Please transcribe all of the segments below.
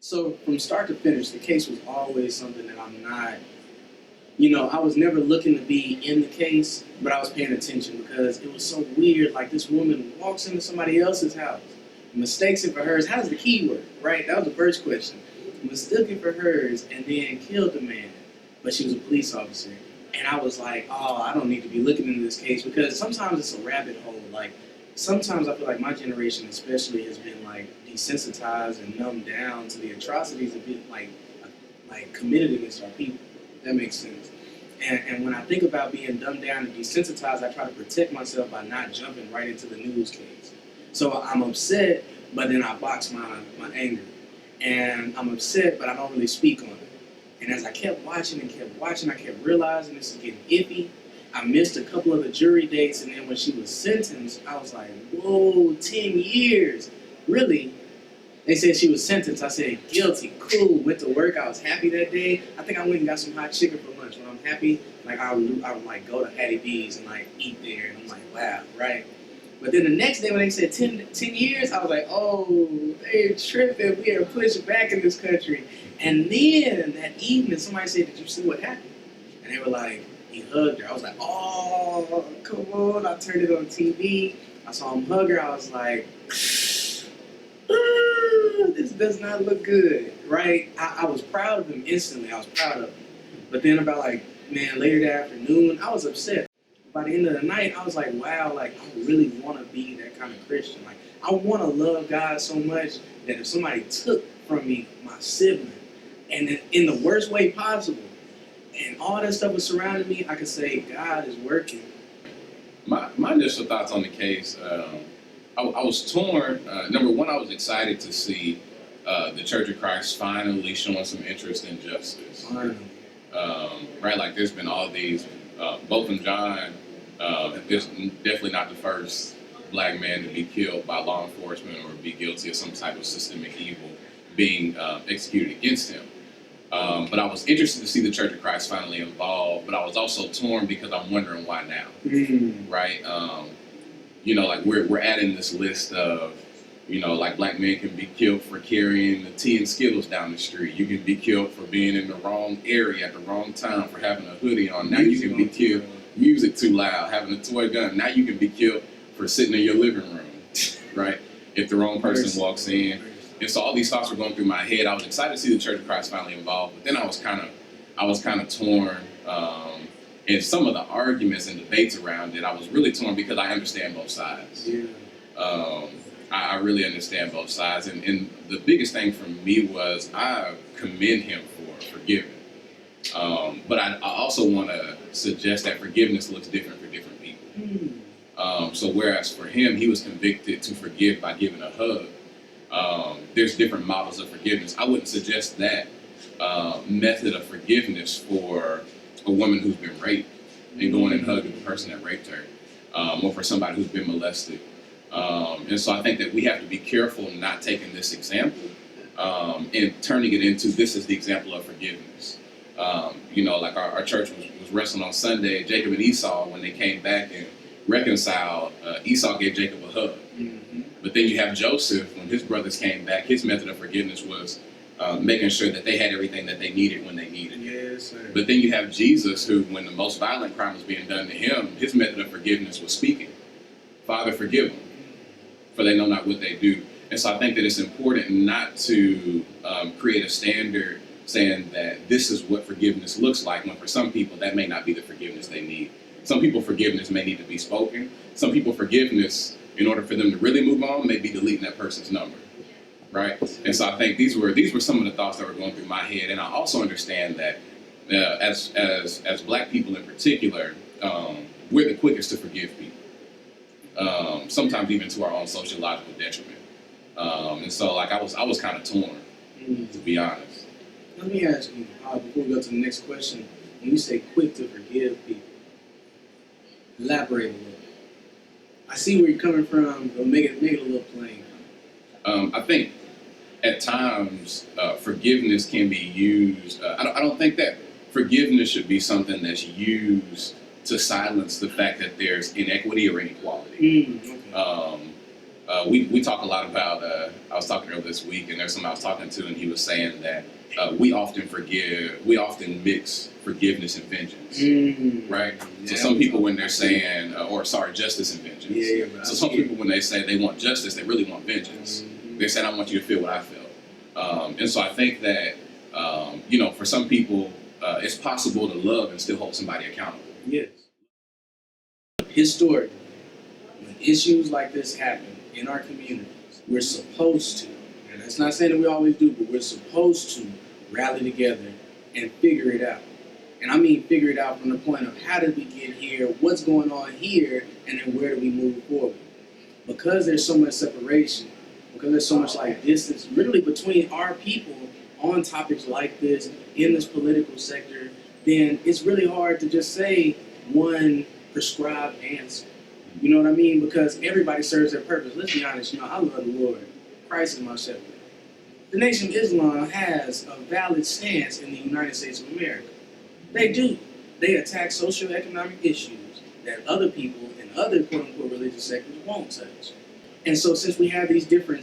So from start to finish, the case was always something that I'm not, I was never looking to be in the case, but I was paying attention because it was so weird. Like this woman walks into somebody else's house, mistakes it for hers. How does the key work, right? That was the first question. Mistook it for hers and then killed the man, but she was a police officer. And I was like, oh, I don't need to be looking into this case because sometimes it's a rabbit hole. Like sometimes I feel like my generation especially has been like desensitized and numbed down to the atrocities of being like committed against our people. That makes sense. And when I think about being dumbed down and desensitized, I try to protect myself by not jumping right into the news case. So I'm upset, but then I box my anger. And I'm upset, but I don't really speak on it. And as I kept watching and kept watching, I kept realizing this is getting iffy. I missed a couple of the jury dates, and then when she was sentenced, I was like, whoa, 10 years. Really? They said she was sentenced. I said, guilty, cool, went to work. I was happy that day. I think I went and got some hot chicken for lunch. When I'm happy, like I would like go to Hattie B's and like eat there, and I'm like, wow, right? But then the next day when they said 10 years, I was like, oh, they tripping. We are pushed back in this country. And then that evening, somebody said, did you see what happened? And they were like, he hugged her. I was like, oh, come on. I turned it on TV. I saw him hug her. I was like, this does not look good, right? I was proud of him instantly. I was proud of him. But then about later that afternoon, I was upset. By the end of the night, I was like, wow, like I really want to be that kind of Christian. Like I want to love God so much that if somebody took from me my sibling, and in the worst way possible, and all that stuff was surrounding me, I could say God is working. My initial thoughts on the case, I was torn. Number one, I was excited to see the Church of Christ finally showing some interest in justice. Finally. Right, like there's been all these, both in John, there's definitely not the first black man to be killed by law enforcement or be guilty of some type of systemic evil being executed against him. But I was interested to see the Church of Christ finally involved, but I was also torn because I'm wondering why now, right? Like we're adding this list of, like black men can be killed for carrying the tea and Skittles down the street. You can be killed for being in the wrong area at the wrong time, for having a hoodie on. Now you can be killed, music too loud, having a toy gun. Now you can be killed for sitting in your living room, right? If the wrong person walks in. And so all these thoughts were going through my head. I was excited to see the Church of Christ finally involved, but then I was kind of torn. And some of the arguments and debates around it, I was really torn because I understand both sides. Yeah. I really understand both sides. And the biggest thing for me was I commend him for forgiving. But I also want to suggest that forgiveness looks different for different people. So whereas for him, he was convicted to forgive by giving a hug, there's different models of forgiveness. I wouldn't suggest that method of forgiveness for a woman who's been raped and going and hugging the person that raped her, or for somebody who's been molested. And so I think that we have to be careful not taking this example and turning it into this is the example of forgiveness. Like our church was wrestling on Sunday, Jacob and Esau, when they came back and reconciled, Esau gave Jacob a hug. But then you have Joseph, when his brothers came back, his method of forgiveness was making sure that they had everything that they needed when they needed it. Yes, sir. But then you have Jesus, who, when the most violent crime was being done to him, his method of forgiveness was speaking. Father, forgive them, for they know not what they do. And so I think that it's important not to create a standard saying that this is what forgiveness looks like, when for some people that may not be the forgiveness they need. Some people forgiveness may need to be spoken. Some people forgiveness, in order for them to really move on, may be deleting that person's number, right? And so I think these were some of the thoughts that were going through my head. And I also understand that as black people in particular, we're the quickest to forgive people, sometimes even to our own sociological detriment. And so like I was kind of torn, to be honest. Let me ask you, before we go to the next question, when you say quick to forgive people, elaborate a little. I see where you're coming from, but make it a little plain. I think at times forgiveness can be used. I don't think that forgiveness should be something that's used to silence the fact that there's inequity or inequality. we talk a lot about. I was talking earlier this week, and there's somebody I was talking to, and he was saying that we often mix forgiveness and vengeance, right? Yeah, so some people, when they're saying, justice and vengeance. Yeah, so some people, when they say they want justice, they really want vengeance. They're saying, I want you to feel what I felt. And so I think that, for some people, it's possible to love and still hold somebody accountable. Yes. Historically, when issues like this happen in our communities, we're supposed to, and that's not saying that we always do, but we're supposed to rally together and figure it out. And I mean figure it out from the point of how did we get here, what's going on here, and then where do we move forward. Because there's so much separation, because there's so much distance literally between our people on topics like this, in this political sector, then it's really hard to just say one prescribed answer. You know what I mean? Because everybody serves their purpose. Let's be honest, I love the Lord. Christ is my shepherd. The Nation of Islam has a valid stance in the United States of America. They do. They attack socioeconomic issues that other people in other quote-unquote religious sectors won't touch. And so since we have these different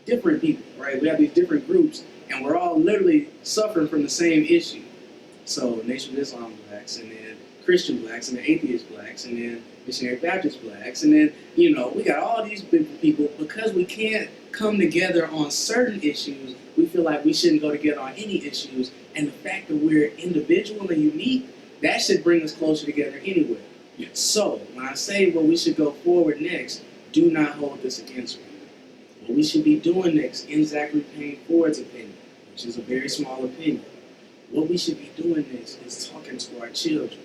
different people, right? We have these different groups, and we're all literally suffering from the same issue. So Nation of Islam blacks, and then Christian blacks, and then atheist blacks, and then Missionary Baptist blacks, and then, we got all these different people. Because we can't come together on certain issues, we feel like we shouldn't go together on any issues, and the fact that we're individual and unique, that should bring us closer together anyway. Yeah. So when I say we should go forward next, do not hold this against me. What we should be doing next, in Zachary Payne Ford's opinion, which is a very small opinion, what we should be doing next is talking to our children.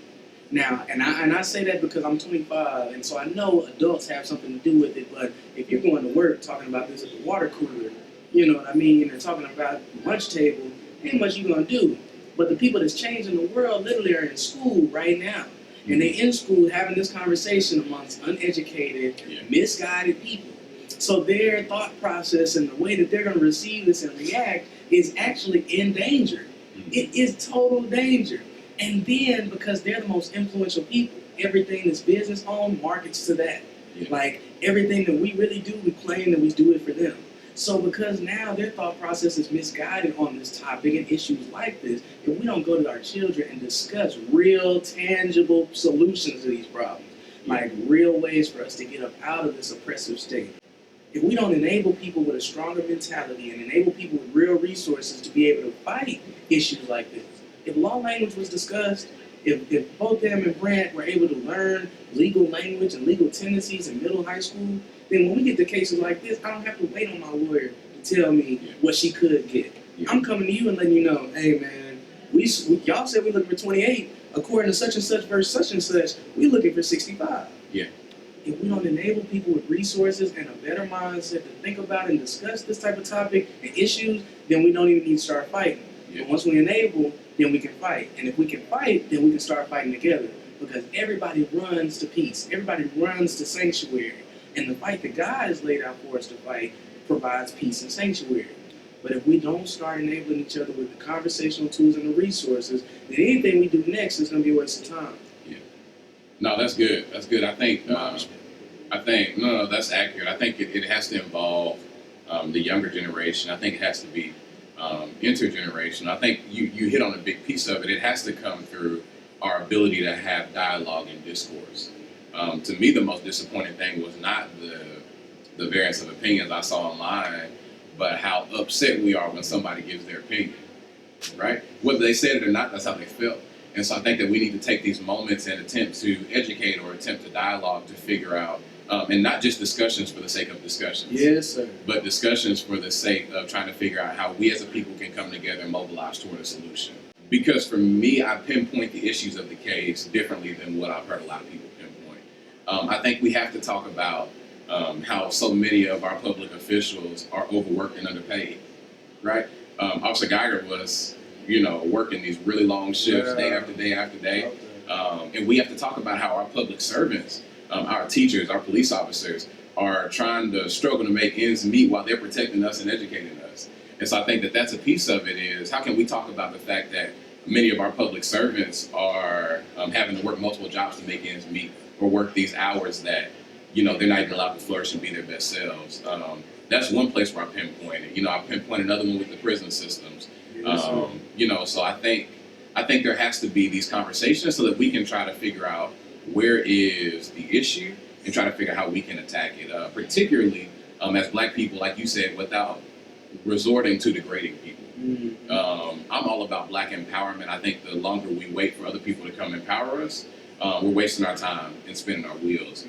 Now, and I say that because I'm 25, and so I know adults have something to do with it, but if you're going to work talking about this at the water cooler, you know what I mean, and talking about the lunch table, ain't much you're going to do. But the people that's changing the world literally are in school right now. And they're in school having this conversation amongst uneducated, misguided people. So their thought process and the way that they're going to receive this and react is actually in danger. It is total danger. And then, because they're the most influential people, everything that's business owned markets to that. Yeah. Like, everything that we really do, we claim that we do it for them. So because now their thought process is misguided on this topic and issues like this, if we don't go to our children and discuss real, tangible solutions to these problems, like real ways for us to get up out of this oppressive state, if we don't enable people with a stronger mentality and enable people with real resources to be able to fight issues like this, if law language was discussed, if both them and Brant were able to learn legal language and legal tendencies in middle high school, then when we get to cases like this, I don't have to wait on my lawyer to tell me what she could get. Yeah. I'm coming to you and letting you know, hey man, y'all said we're looking for 28. According to such and such versus such and such, we're looking for 65. Yeah. If we don't enable people with resources and a better mindset to think about and discuss this type of topic and issues, then we don't even need to start fighting. Yeah. But once we enable, then we can fight. And if we can fight, then we can start fighting together. Because everybody runs to peace. Everybody runs to sanctuary. And the fight that God has laid out for us to fight provides peace and sanctuary. But if we don't start enabling each other with the conversational tools and the resources, then anything we do next is going to be a waste of time. Yeah. No, that's good. That's good. I think, no, that's accurate. I think it has to involve the younger generation. I think it has to be intergenerational. I think you hit on a big piece of it. It has to come through our ability to have dialogue and discourse. To me, the most disappointing thing was not the variance of opinions I saw online, but how upset we are when somebody gives their opinion, right? Whether they said it or not, that's how they felt. And so I think that we need to take these moments and attempt to educate or attempt to dialogue to figure out, and not just discussions for the sake of discussions. Yes, sir. But discussions for the sake of trying to figure out how we as a people can come together and mobilize toward a solution. Because for me, I pinpoint the issues of the case differently than what I've heard a lot of people pinpoint. I think we have to talk about how so many of our public officials are overworked and underpaid, right? Officer Geiger was, working these really long shifts day after day after day. And we have to talk about how our public servants, our teachers, our police officers are trying to struggle to make ends meet while they're protecting us and educating us. And so I think that that's a piece of it is how can we talk about the fact that many of our public servants are having to work multiple jobs to make ends meet or work these hours that they're not even allowed to flourish and be their best selves. That's one place where I pinpointed. I pinpointed another one with the prison systems. So I think there has to be these conversations so that we can try to figure out where is the issue and try to figure out how we can attack it, particularly as Black people, like you said, without resorting to degrading people. I'm all about Black empowerment. I think the longer we wait for other people to come empower us, we're wasting our time and spinning our wheels.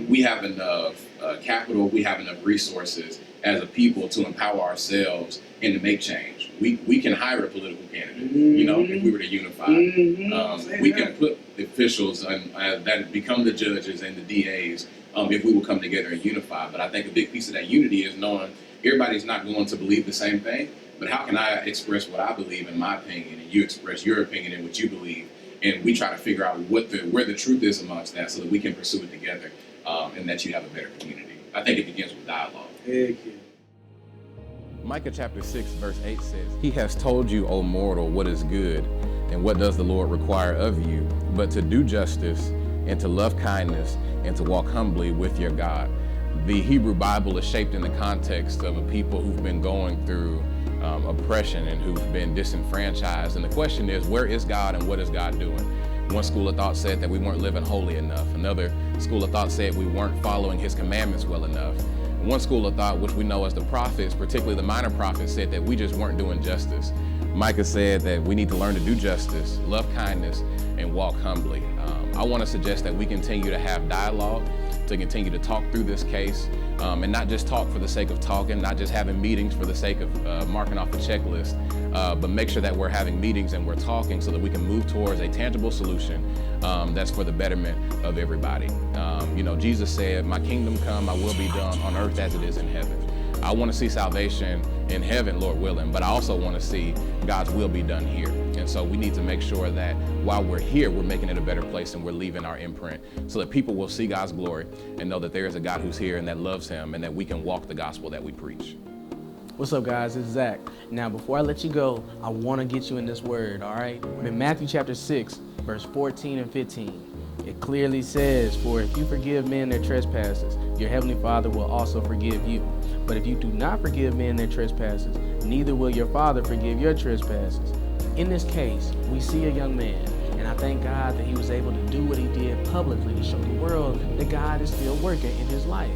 We have enough capital, we have enough resources as a people to empower ourselves and to make change. We can hire a political candidate, if we were to unify. We can put the officials that become the judges and the DAs if we will come together and unify. But I think a big piece of that unity is knowing everybody's not going to believe the same thing, but how can I express what I believe in my opinion and you express your opinion and what you believe, and we try to figure out where the truth is amongst that so that we can pursue it together and that you have a better community. I think it begins with dialogue. Thank you. Micah chapter 6 verse 8 says, "He has told you, O mortal, what is good, and what does the Lord require of you, but to do justice, and to love kindness, and to walk humbly with your God." The Hebrew Bible is shaped in the context of a people who've been going through oppression and who've been disenfranchised. And the question is, where is God and what is God doing? One school of thought said that we weren't living holy enough. Another school of thought said we weren't following his commandments well enough. And one school of thought, which we know as the prophets, particularly the minor prophets, said that we just weren't doing justice. Micah said that we need to learn to do justice, love kindness, and walk humbly. I want to suggest that we continue to have dialogue, to continue to talk through this case, and not just talk for the sake of talking, not just having meetings for the sake of marking off a checklist, but make sure that we're having meetings and we're talking so that we can move towards a tangible solution that's for the betterment of everybody. Jesus said, "My kingdom come, my will be done on earth as it is in heaven." I want to see salvation in heaven, Lord willing, but I also want to see God's will be done here. And so we need to make sure that while we're here, we're making it a better place and we're leaving our imprint so that people will see God's glory and know that there is a God who's here and that loves him and that we can walk the gospel that we preach. What's up, guys? It's Zach. Now, before I let you go, I want to get you in this word, all right? In Matthew chapter 6, verse 14 and 15, it clearly says, "For if you forgive men their trespasses, your heavenly Father will also forgive you. But if you do not forgive men their trespasses, neither will your Father forgive your trespasses." In this case, we see a young man, and I thank God that he was able to do what he did publicly to show the world that God is still working in his life.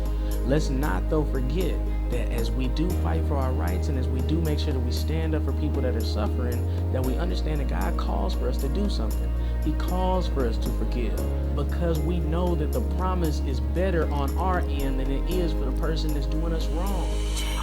Let's not, though, forget that as we do fight for our rights and as we do make sure that we stand up for people that are suffering, that we understand that God calls for us to do something. He calls for us to forgive because we know that the promise is better on our end than it is for the person that's doing us wrong.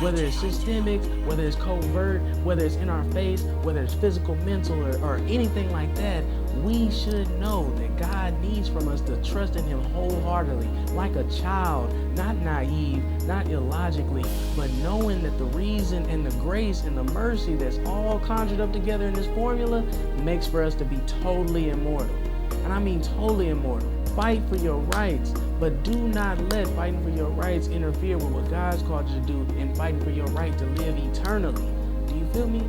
Whether it's systemic, whether it's covert, whether it's in our face, whether it's physical, mental, or anything like that, we should know that God needs from us to trust in him wholeheartedly, like a child, not naive, not illogically, but knowing that the reason and the grace and the mercy that's all conjured up together in this formula makes for us to be totally immortal. And I mean totally immortal. Fight for your rights, but do not let fighting for your rights interfere with what God's called you to do and fighting for your right to live eternally. Do you feel me?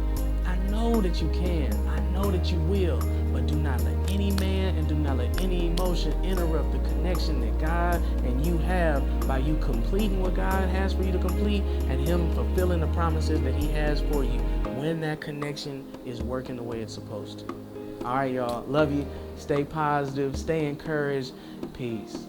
I know that you can. I know that you will. But do not let any man and do not let any emotion interrupt the connection that God and you have by you completing what God has for you to complete and him fulfilling the promises that he has for you when that connection is working the way it's supposed to. All right, y'all. Love you. Stay positive. Stay encouraged. Peace.